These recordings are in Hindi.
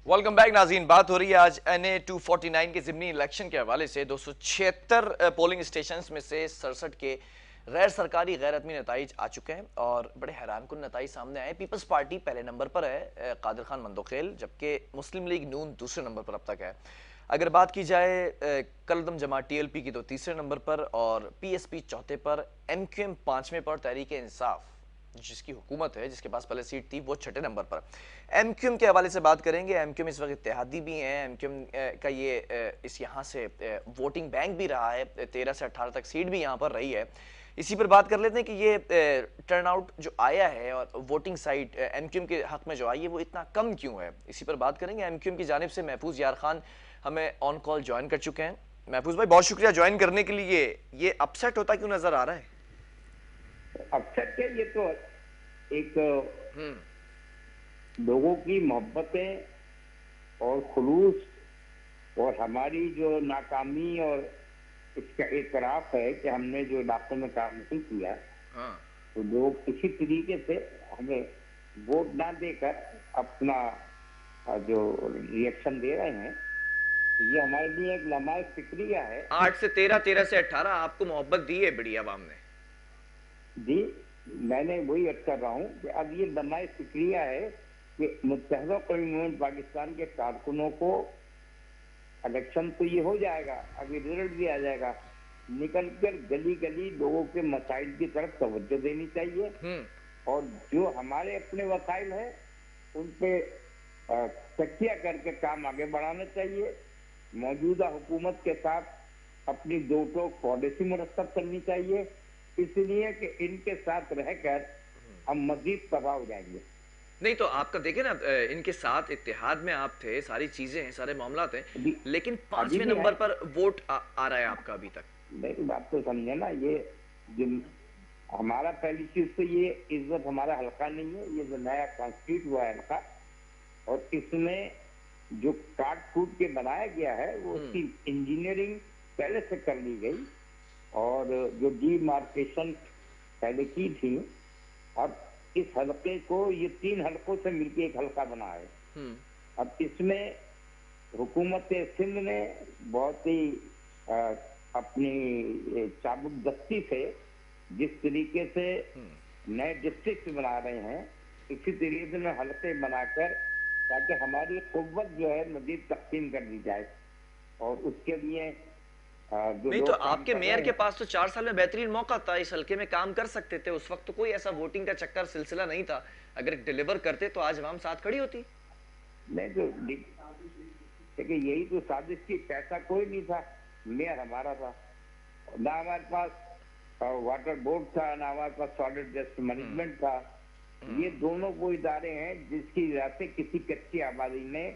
वेलकम बैक नाज़रीन। बात हो रही है आज NA 249 के ज़िमनी इलेक्शन के हवाले से। 276 पोलिंग स्टेशन में से 67 के गैर सरकारी गैर रस्मी नताइज आ चुके हैं और बड़े हैरानकुन नताइज सामने आए। पीपल्स पार्टी पहले नंबर पर है, कादिर खान मंदोखेल, जबकि मुस्लिम लीग नून दूसरे नंबर पर अब तक है। अगर बात की जाए कलदम जमात TLP की तो तीसरे नंबर पर और PSP चौथे पर, MQM पांचवें पर, तहरीक इंसाफ जिसकी हुकूमत है, जिसके पास पहले सीट थी, वो छठे नंबर पर। MQM के हवाले से बात करेंगे। MQM इस वक्त इत्तेहादी भी हैं। MQM का ये इस यहाँ से वोटिंग बैंक भी रहा है, 13 से 18 तक सीट भी यहाँ पर रही है। इसी पर बात कर लेते हैं कि ये टर्नआउट जो आया है और वोटिंग साइट MQM के हक में जो आई है वो इतना कम क्यों है, इसी पर बात करेंगे। MQM की जानिब से महफूज यार खान हमें ऑन कॉल ज्वाइन कर चुके हैं। महफूज भाई, बहुत शुक्रिया ज्वाइन करने के लिए। ये अपसेट होता क्यों नजर आ रहा है? अपसेट क्या, ये तो एक लोगों की मोहब्बतें और खुलूस और हमारी जो नाकामी और इसका एतराफ है कि हमने जो इलाकों में काम नहीं किया, तो लोग इसी तरीके से हमें वोट ना देकर अपना जो रिएक्शन दे रहे हैं, ये हमारे लिए एक लम्हा फिक्रिया है। 8 से 13, 13 से 18 आपको मोहब्बत दी है बड़ी आवाम ने जी, मैंने वही अर्ज कर रहा हूँ कि अब ये लम्हा फिक्रिया है कि मुत्तहदा कौमी मूवमेंट पाकिस्तान के कारकुनों को इलेक्शन तो ये हो जाएगा, अभी रिजल्ट भी आ जाएगा, निकल कर गली गली लोगों के मसाइल की तरफ तवज्जो देनी चाहिए और जो हमारे अपने वसाइल हैं उन पे तकिया करके काम आगे बढ़ाना चाहिए। मौजूदा हुकूमत के साथ अपनी दो टोक पॉलिसी मुरतब करनी चाहिए, इसलिए कि इनके साथ रहकर हम मजीद तबाह हो जाएंगे। नहीं तो आपका देखे ना, इनके साथ इत्तेहाद में आप थे, सारी चीजें हैं, सारे मामलात हैं, लेकिन पांचवें नंबर पर वोट आ रहा है आपका अभी तक। मेरी बात तो समझे ना, ये जो हमारा पहली चीज तो ये इज्जत हमारा हल्का नहीं है, ये जो नया कॉन्स्टिट्यूट हुआ है हल्का, और इसमें जो काट कूट के बनाया गया है वो उसकी इंजीनियरिंग पहले से कर ली गई और जो डीमार्केशन पहले की थी, अब इस हल्के को ये 3 हल्कों से मिलकर एक हल्का बना है। अब इसमें हुकूमत सिंध ने बहुत ही अपनी चाबुक दस्ती से जिस तरीके से नए डिस्ट्रिक्ट बना रहे हैं, इसी तरीके से हल्के बनाकर ताकि हमारी कुव्वत जो है मजीद तकसीम कर दी जाए और उसके लिए नहीं तो आपके मेयर के पास तो 4 साल में बेहतरीन मौका था, इस हल्के में काम कर सकते थे। उस वक्त तो कोई ऐसा वोटिंग का चक्कर सिलसिला नहीं था। अगर डिलीवर करते तो आज आवाम साथ खड़ी होती। नहीं तो देखिए, यही तो साजिश की, पैसा कोई नहीं था, मेयर हमारा था ना, हमारे पास वाटर बोर्ड था ना, हमारे पास सॉलिड वेस्ट मैनेजमेंट था। ये दोनों वो इदारे हैं जिसकी वजह से किसी कच्ची आबादी में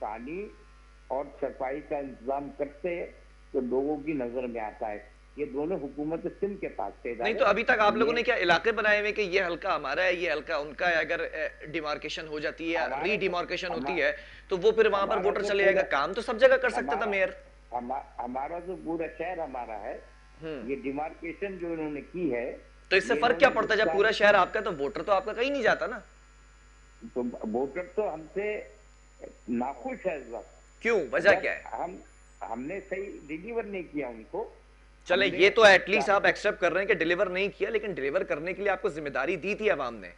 पानी और सफाई का इंतजाम करते तो लोगों की नजर में आता है। ये दोनों हुकूमत सिंध के पास थे। नहीं तो अभी तक आप लोगों ने क्या इलाके बनाए हुए कि ये हल्का हमारा है, ये हल्का उनका है? अगर डिमार्केशन हो जाती है या रीडिमार्केशन होती है तो वो फिर वहां पर वोटर चले जाएगा। काम तो सब जगह कर सकता था मेयर। हमारा जो पूरा शहर हमारा है, ये डिमार्केशन जो इन्होंने की है, तो इससे फर्क क्या पड़ता है? जब पूरा शहर आपका तो वोटर तो आपका कहीं नहीं जाता ना। तो वोटर तो हमसे नाखुश है इस वक्त। क्यों, वजह क्या है? हमने सही डिलीवर नहीं किया उनको। चले ये तो एटलीस्ट आप एक्सेप्ट कर रहे हैं कि डिलीवर नहीं किया, लेकिन डिलीवर करने के लिए आपको जिम्मेदारी दी थी आवाम ने।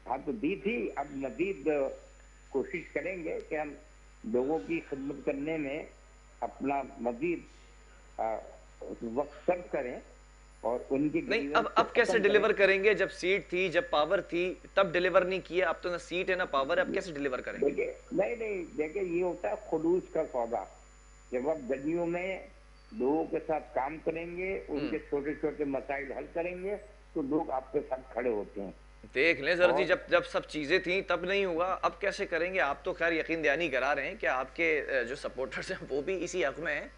हाँ तो दी थी, अब मजीद कोशिश करेंगे कि हम लोगों की खिदमत करने में अपना मजीद वक्त सर्व करें और उनकी नहीं, अब कैसे डिलीवर करेंगे? जब सीट थी, जब पावर थी, तब डिलीवर नहीं किया। अब तो ना सीट है ना पावर है, अब कैसे डिलीवर करेंगे? नहीं देखिए, ये होता है खुलूस का सौदा। जब आप गलियों में लोगों के साथ काम करेंगे, उनके छोटे छोटे मसाइल हल करेंगे, तो लोग आपके साथ खड़े होते हैं। देख लें सर जी, जब जब सब चीजें थी तब नहीं हुआ, अब कैसे करेंगे? आप तो खैर यकीन दयानी करा रहे हैं कि आपके जो सपोर्टर्स हैं वो भी इसी हक में हैं।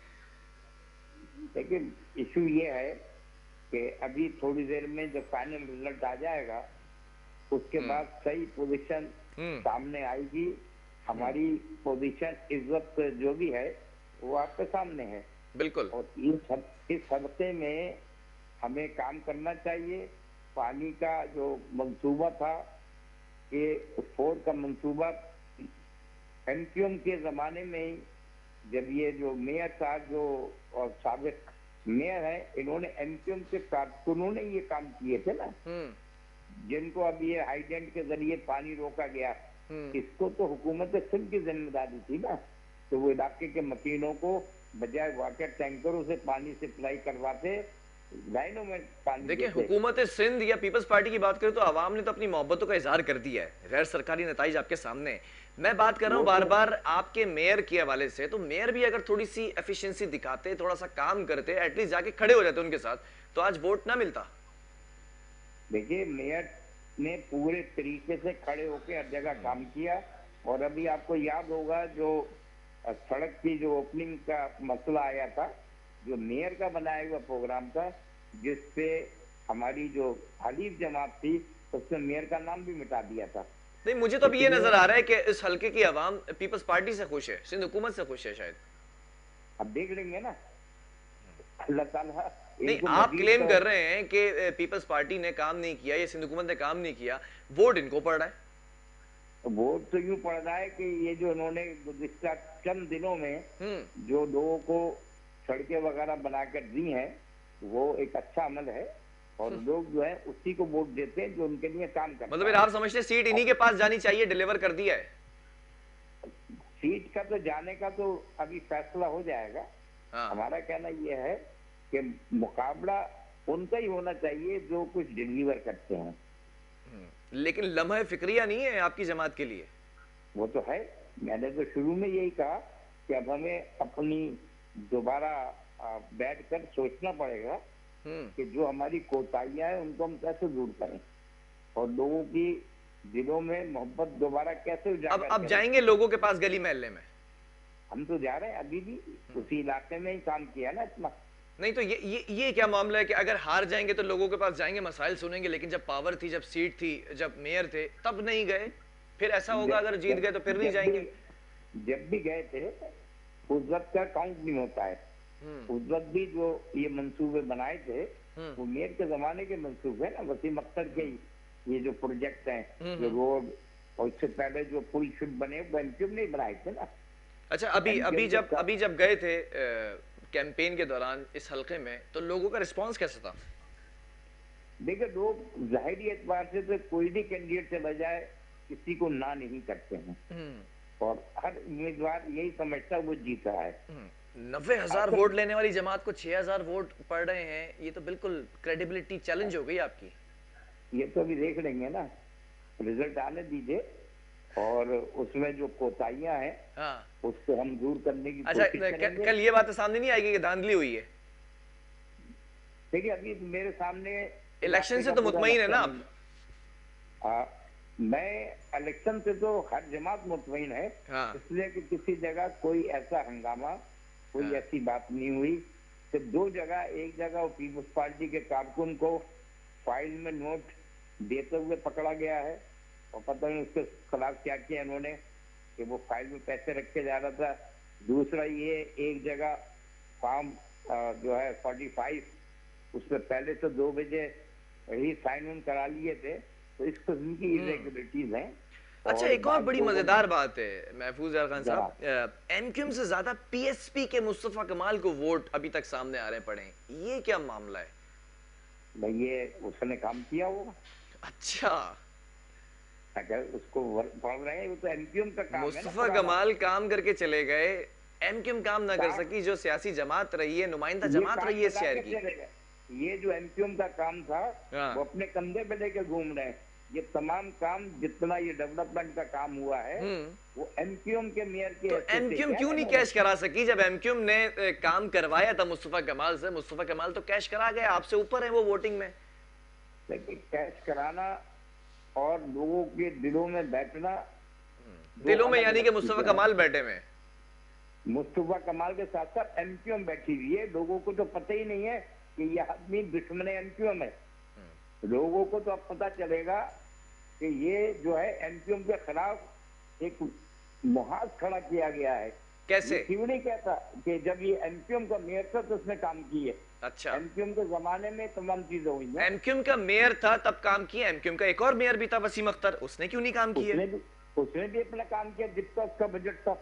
लेकिन इशू ये है कि अभी थोड़ी देर में जब फाइनल रिजल्ट आ जाएगा, उसके बाद सही पोजीशन सामने आएगी। हमारी पोजीशन इज्जत जो भी है वो आपके सामने है। बिल्कुल। और इस हफ्ते में हमें काम करना चाहिए। पानी का जो मंसूबा था, ये 4 का मंसूबा एमक्यूएम के जमाने में ही, जब ये जो मेयर साहब जो और साबिक मेयर है, इन्होंने एमक्यूएम के कारकुनों ने ये काम किए थे ना, जिनको अब ये हाइडेंट के जरिए पानी रोका गया, इसको तो हुकूमत सिंध की जिम्मेदारी थी ना। तो वो इलाके के मकीनों को बजाय वाटर टैंकरों से पानी सप्लाई करवाते, लाइनों में पानी देखिए, देते। हुकूमत सिंध या पीपल्स पार्टी की बात करें तो आवाम ने तो अपनी मोहब्बतों का इजहार कर दिया है, गैर सरकारी नताइज आपके सामने है। मैं बात कर रहा हूँ बार बार आपके मेयर के हवाले से, तो मेयर भी अगर थोड़ी सी एफिशिएंसी दिखाते, थोड़ा सा काम करते, एटलीस्ट जाके खड़े हो जाते उनके साथ, तो आज वोट ना मिलता। देखिए, मेयर ने पूरे तरीके से खड़े होकर हर जगह काम किया। और अभी आपको याद होगा जो सड़क की जो ओपनिंग का मसला आया था, जो मेयर का बनाया हुआ प्रोग्राम था, जिसपे हमारी जो हलीफ जमात थी उसने मेयर का नाम भी मिटा दिया था। नहीं, मुझे तो अब ये नजर आ रहा है कि इस हल्के की आवाम पीपल्स पार्टी से खुश है, सिंध हुकूमत से खुश है शायद। अब देख लेंगे ना, अल्लाह ताला। नहीं, आप क्लेम कर रहे हैं कि पीपल्स पार्टी ने काम नहीं किया या सिंध हुकूमत ने काम नहीं किया, वोट इनको पड़ रहा है। वोट तो यूं पड़ रहा है कि ये जो इन्होंने गुज़िश्ता चंद दिनों में जो लोगों को सड़कें वगैरह बनाकर दी हैं, वो एक अच्छा अमल है। और लोग जो है उसी को वोट देते हैं जो उनके लिए काम करता है। मतलब आप समझते हैं सीट इन्हीं के पास जानी चाहिए, डिलीवर कर दिया है। सीट का तो जाने का तो अभी फैसला हो जाएगा। हाँ। हमारा कहना यह है कि मुकाबला उनका ही होना चाहिए जो कुछ डिलीवर करते हैं। लेकिन लम्हा फिक्रिया नहीं है आपकी जमात के लिए। वो तो है, मैंने तो शुरू में यही कहा कि अब हमें अपनी दोबारा बैठकर सोचना पड़ेगा कि जो हमारी कोताहियां हैं उनको हम कैसे दूर करें और लोगों की दिलों में मोहब्बत दोबारा कैसे उजागर अब जाएंगे लोगों के पास गली महल्ले में। हम तो जा रहे हैं, अभी भी उसी इलाके में ही काम किया ना इतना। नहीं तो ये क्या मामला है कि अगर हार जाएंगे तो लोगों के पास जाएंगे, मसाइल सुनेंगे, लेकिन जब पावर थी, जब सीट थी, जब मेयर थे, तब नहीं गए? फिर ऐसा होगा अगर जीत गए तो फिर नहीं जाएंगे? जब भी गए थे उस वक्त का काउंट नहीं होता है। उस वक्त भी जो ये मंसूबे बनाए थे वो मेयर के जमाने के मंसूबे ना, वसीम अख्तर के ये जो प्रोजेक्ट हैं, जो रोड और इससे पहले जो पुल शुड बने वो एमक्यूएम नहीं बनाए थे ना। अच्छा, अभी जब गए थे कैंपेन के दौरान इस हल्के में, तो लोगों का रिस्पांस कैसा था? देखिए, लोग जाहिरी एतबार से तो कोई भी कैंडिडेट चला जाए किसी को ना नहीं करते हैं और हर उम्मीदवार यही समझता है वो जीत रहा है। 90,000 वोट लेने वाली जमात को 6,000 वोट पड़ रहे हैं, ये तो बिल्कुल क्रेडिबिलिटी चैलेंज हो गई आपकी। ये तो अभी देख लेंगे ना, रिजल्ट आने दीजिए और उसमें जो कोताहियां हैं उसको हम दूर करने की कोशिश करेंगे। कल ये बात सामने नहीं आएगी कि धांधली हुई है? देखिए, अभी मेरे सामने इलेक्शन से तो मुतमईन है ना आप? मैं इलेक्शन से तो हर जमात मुतमईन है। इसलिए कि किसी जगह कोई ऐसा हंगामा, कोई ऐसी बात नहीं हुई। सिर्फ दो जगह, एक जगह वो पीपल्स पार्टी के कारकुन को फाइल में नोट देते हुए पकड़ा गया है और पता नहीं उसके खिलाफ क्या किया इन्होंने कि वो फाइल में पैसे रख के जा रहा था। दूसरा ये एक जगह फॉर्म जो है 45 उसमें पहले से 2 बजे ही साइन इन करा लिए थे। तो इस किस्म की इरेगुलरिटीज हैं। अच्छा, एक और बड़ी मजेदार बात है महफूज यार खान साहब, एमक्यूएम से ज्यादा पीएसपी के मुस्तफा कमाल को वोट अभी तक सामने आ रहे पड़े हैं, ये क्या मामला है? भाई ये उसने काम किया होगा। अच्छा, अगर उसको पढ़ रहे हैं, वो तो एमक्यूएम का काम है। मुस्तफा कमाल काम करके चले गए, एमक्यूएम काम ना कर सकी, जो सियासी जमात रही है, नुमाइंदा जमात रही है शहर की। ये जो एमक्यूएम का काम था वो अपने कंधे पे लेके घूम रहे हैं। ये तमाम काम जितना ये डेवलपमेंट का काम हुआ है वो एमक्यूएम के मेयर के। तो एमक्यूएम क्यों नहीं कैश करा सकी? जब एमक्यूएम ने काम करवाया था मुस्तफा कमाल से, मुस्तफा कमाल तो कैश करा गया, आपसे ऊपर है वो वोटिंग में। लेकिन कैश कराना और लोगों के दिलों में बैठना, दिलों में यानी कि मुस्तफा कमाल बैठे में, मुस्तफा कमाल के साथ साथ एमक्यूएम बैठी हुई है। लोगों को तो पता ही नहीं है कि यह आदमी दुश्मन एमक्यूएम है। लोगों को तो अब पता चलेगा कि ये जो है एमक्यूएम के खिलाफ एक मुहाज खड़ा किया गया है। कैसे? क्यों नहीं कहता कि जब ये एमक्यूएम का मेयर था तो उसने काम किए। अच्छा, एमक्यूएम के जमाने में तमाम चीजें हुई हैं। एमक्यूएम का मेयर था तब काम किया। एमक्यूएम का एक और मेयर भी था वसीम अख्तर, उसने क्यों नहीं काम किए? उसने भी अपना काम किया जितना उसका बजट था।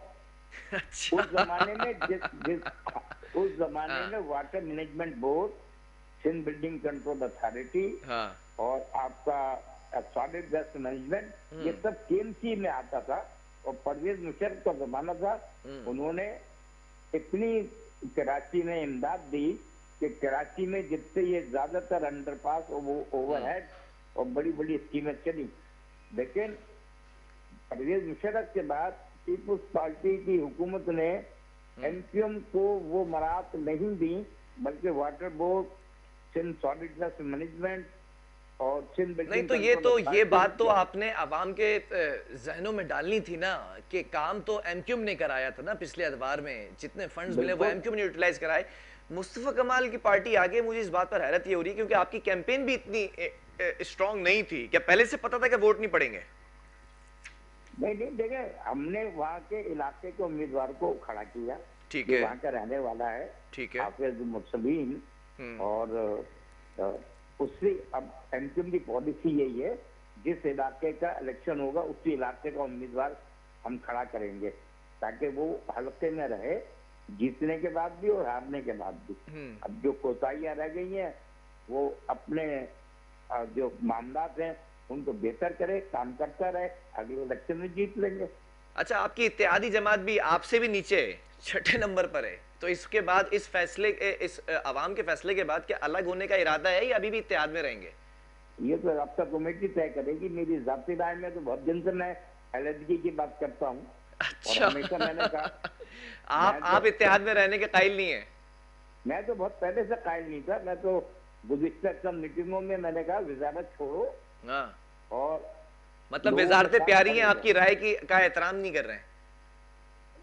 अच्छा। उस जमाने में उस जमाने हाँ। में water management board, Sindh building control authority हाँ। और आपका सॉलिड वेस्ट मैनेजमेंट, ये सब केएमसी में आता था। और परवेज मुशर्रफ का जमाना था, उन्होंने इतनी कराची में इमदाद दी कि कराची में जितने ये ज्यादातर अंडरपास और वो ओवरहेड और बड़ी बड़ी स्कीमें चली। लेकिन परवेज मुशर्रफ के बाद पीपुल्स पार्टी की हुकूमत ने एमक्यूएम को वो मराहत नहीं दी, बल्कि water board, Sindh solid waste management और सिंध नहीं बिल्डिंग तो कंट्रोल ये बात तो अथॉरिटी। आपने अवाम के जहनों में डालनी थी ना, कि काम तो एमक्यूएम ने कराया था ना। पिछले अदवार में जितने फंड्स मिले वो बिल्कुल। एमक्यूएम ने यूटिलाइज कराए। मुस्तफा कमाल की पार्टी आगे, मुझे इस बात पर हैरत ये हो रही है क्योंकि आपकी कैंपेन भी इतनी स्ट्रांग नहीं थी। क्या पहले से पता था कि वोट नहीं पड़ेंगे? नहीं नहीं, देखे हमने वहाँ के इलाके के उम्मीदवार को खड़ा किया, ठीक जो है। वहाँ का रहने वाला है, ठीक है। हाफिज मुरसलीन। और उससे अब एमक्यूएम की पॉलिसी यही है, जिस इलाके का इलेक्शन होगा उसी इलाके का उम्मीदवार हम खड़ा करेंगे, ताकि वो हल्के में रहे, जीतने के बाद भी और हारने के बाद भी। अब जो कोताहियां रह गई हैं वो अपने जो मामलात हैं उनको बेहतर करे, काम करता रहे, अगले इलेक्शन में जीत लेंगे। अच्छा, आपकी इत्तेहादी जमात भी आपसे भी नीचे है, छठे नंबर पर है, तो इसके बाद इस फैसले इस अवाम के फैसले के बाद क्या अलग होने का इरादा है या अभी भी इत्तेहाद में रहेंगे? ये तो राब्ता कमेटी तय करेगी। मेरी जाती राय में तो बहुत दिन से मैं अलहदगी की बात करता हूँ। अच्छा। और हमेशा मैंने कहा आप इत्तेहाद में रहने के कायल नहीं है? मैं तो बहुत पहले से कायल नहीं था। मैं तो गुज़िश्ता सब मीटिंगों में मैंने कहा वजारत छोड़ो, हाँ। और मतलब लोगों के वजारतें साथ प्यारी खड़े हैं, रहो। आपकी राय की का एहतराम नहीं कर रहे हैं?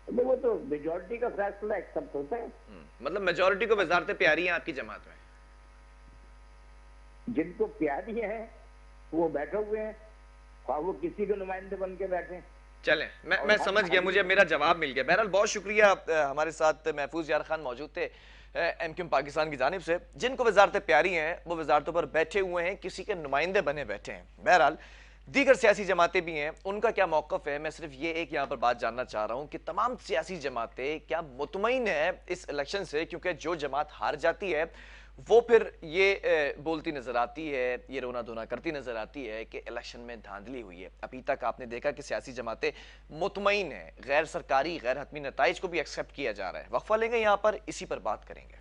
तो वो तो मेजोरिटी का फैसला एक्सेप्ट होता है। मतलब मेजोरिटी को वजारतें प्यारी हैं आपकी जमात में? जिनको प्यारी है वो बैठे हुए हैं, और वो किसी के नुमाइंदे बन के बैठे हैं। चलें, मैं समझ गया, मुझे मेरा जवाब मिल गया। बहरहाल बहुत शुक्रिया। हमारे साथ महफूज यार खान मौजूद थे एमक्यूएम पाकिस्तान की जानिब से। जिनको वजारतें प्यारी हैं वो वजारतों पर बैठे हुए हैं, किसी के नुमाइंदे बने बैठे हैं। बहरहाल दीगर सियासी जमातें भी हैं, उनका क्या मौकफ है, मैं सिर्फ ये एक यहाँ पर बात जानना चाह रहा हूँ कि तमाम सियासी जमातें क्या मुतमईन है इस इलेक्शन से? क्योंकि जो जमात हार जाती है वो फिर ये बोलती नजर आती है, ये रोना धोना करती नजर आती है कि इलेक्शन में धांधली हुई है। अभी तक आपने देखा कि सियासी जमातें मुतमईन है, गैर सरकारी गैर हतमी नताइज को भी एक्सेप्ट किया जा रहा है। वक्फा लेंगे यहाँ पर, इसी पर बात करेंगे।